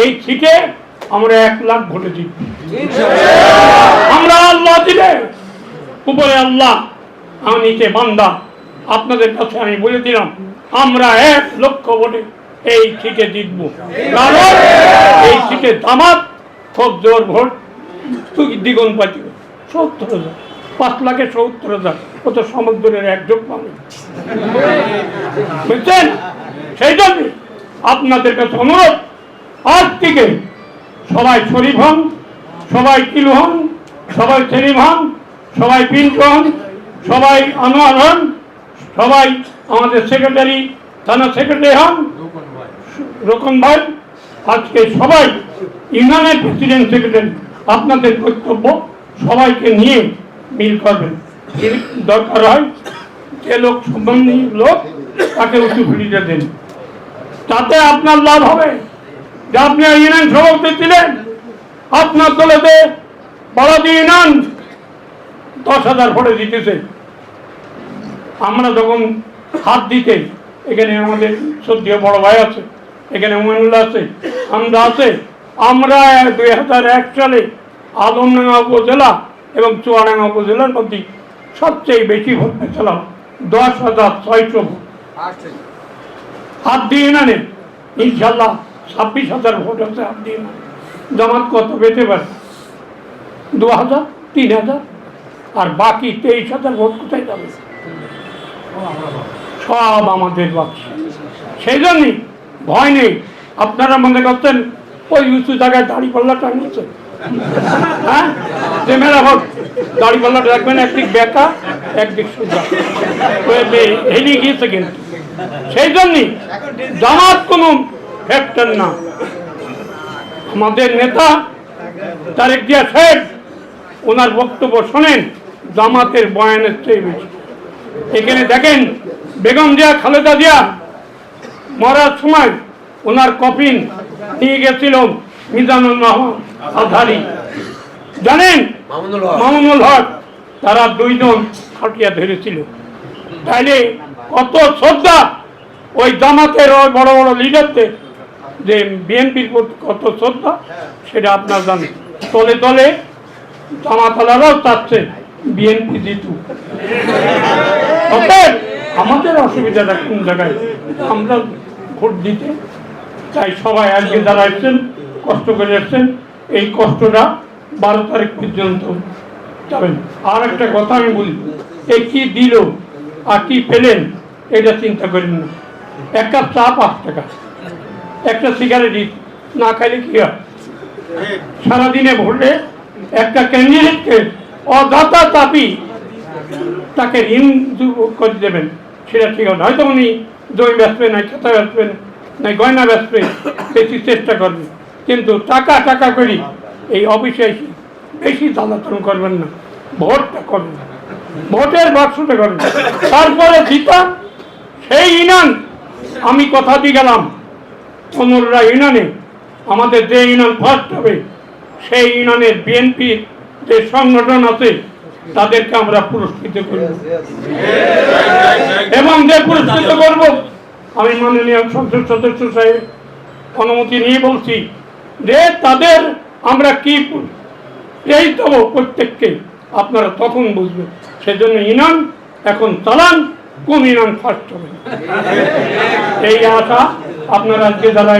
এই সিটে আমরা 1 লাখ ভোটে জিতব। আমরা আল্লাহ দিলে উপরে আল্লাহ, আর নিচে বান্দা। আপনাদের কাছে আমি বলে দিলাম, আমরা 1 লক্ষ ভোটে এই সিটে জিতব। কারণ এই সিটে জামাত খুব জোর ভোট দ্বিগুণ পাঠিয়ে 70,000, 5,70,000, কত সমুদ্রের একযোগ পাবে, বুঝছেন? সেই জন্য আপনাদের কাছে অনুরোধ, আজ থেকে সবাই শরীফ হন, সবাই কিলু হন, সবাই সেলিম হন, সবাই পিন্টু হন, সবাই আনোয়ার হন, সবাই আমাদের সেক্রেটারি, থানা সেক্রেটারি হন, রোকন ভাই। আজকে সবাই ইউনিয়নের প্রেসিডেন্ট সেক্রেটারি, আপনাদের কর্তব্য সবাইকে নিয়ে মিল করবেন। দরকার হয় যে লোক সম্বন্ধী লোক তাকে উঁচু ফিরিয়ে দেন, তাতে আপনার লাভ হবে। যে আপনি ইউনিয়ন সভাপতি ছিলেন, আপনার দলেতে বালাদি ইউনিয়ন 10,000 ভোটে জিতেছে। আমরা যখন হাত দিতে, এখানে আমাদের শ্রদ্ধেয় বড় ভাই আছে, এখানে মইনুল্লাহ আছে, আমরা আছে, আমরা 2001 সালে আলমডাঙ্গা উপজেলা এবং চুয়াডাঙ্গা উপজেলার মধ্যে সবচেয়ে বেশি ভোট পেয়েছিলাম, 10,600 ভোট। হাত দিয়ে ইউনিয়নে ইনশাল্লাহ 26,000 ভোট আছে হাত দিয়ে। জামাত কত পেতে পারে? 2,000, 3,000, আর বাকি 23,000 ভোট কোথায় যাবে? সব আমাদের বাক্স। সেই জন্যই ভয় নেই। আপনারা মনে করছেন ওই উঁচু জায়গায় দাড়িপাল্লা টাঙিয়েছে, হ্যাঁ, যে মেলা ভোট দাড়িপাল্লাটা রাখবেন একদিক বেঁকা একদিক সোজা হেলিয়ে গিয়েছে। কিন্তু সেই জন্যই জামাত কোনো ফ্যাক্টর না। আমাদের নেতা তারেক জিয়া সাহেব, ওনার বক্তব্য শোনেন, জামাতের বয়ানের চেয়ে বেশি। এখানে দেখেন বেগম জিয়া খালেদা জিয়া মরার সময় ওনার কফিন নিয়ে গেছিল মিজানুর রহমান আজহারি, জানেন, মামুনুল হক, তারা 2 জন খাটিয়া ধরেছিল। তাইলে কত শ্রদ্ধা ওই জামাতের ওই বড় বড় লিডারদের, যে বিএনপির কত শ্রদ্ধা সেটা আপনার জানেন। তলে তলে জামাতালারাও চাচ্ছে বিএনপি জিতুক। অতএব আমাদের অসুবিধাটা কোন জায়গায়? আমরা ভোট দিতে চাই। সবাই আজকে যারা এসছেন, কষ্ট করে এসছেন, এই কষ্টটা 12 তারিখ পর্যন্ত যাবেন। আর একটা কথা আমি বলি, এই কি দিল আর কি পেলেন এটা চিন্তা করেন না। 1 কাপ চা 5 টাকা, একটা সিগারেট না খাইলে কি হয়? সারাদিনে ভোটে একটা ক্যান্ডিডেটকে অযথা চাপি তাকে ঋণ করে দেবেন, সেটা ঠিক হবে। হয়তো উনি জমি বেচবে, না খেতা বেচবেন, না গয়না বেচবে, বেশি চেষ্টা করবে, কিন্তু টাকা টাকা করি এই অফিসে বেশি জ্বালাতন করবেন না। ভোটটা করবেন, ভোটের বাক্সটা করবেন, তারপরে জিতা সেই ইউনিয়ন। আমি কথা দিয়ে গেলাম 15টা ইউনিয়নে আমাদের যে ইউনিয়ন ফার্স্ট হবে, সেই ইউনিয়নের বিএনপির যে সংগঠন আছে তাদেরকে আমরা পুরস্কৃত করব, এবং যে পুরস্কৃত করব আমি মাননীয় সংসদ সদস্য সাহেব অনুমতি নিয়ে বলছি যে তাদের আমরা কি এই দেবো প্রত্যেককে, আপনারা তখন বুঝবেন। সেজন্য ইউনিয়ন এখন চালান, কোন ইউনিয়ন ফার্স্ট হবে এই আশা আপনারা আজকে যারা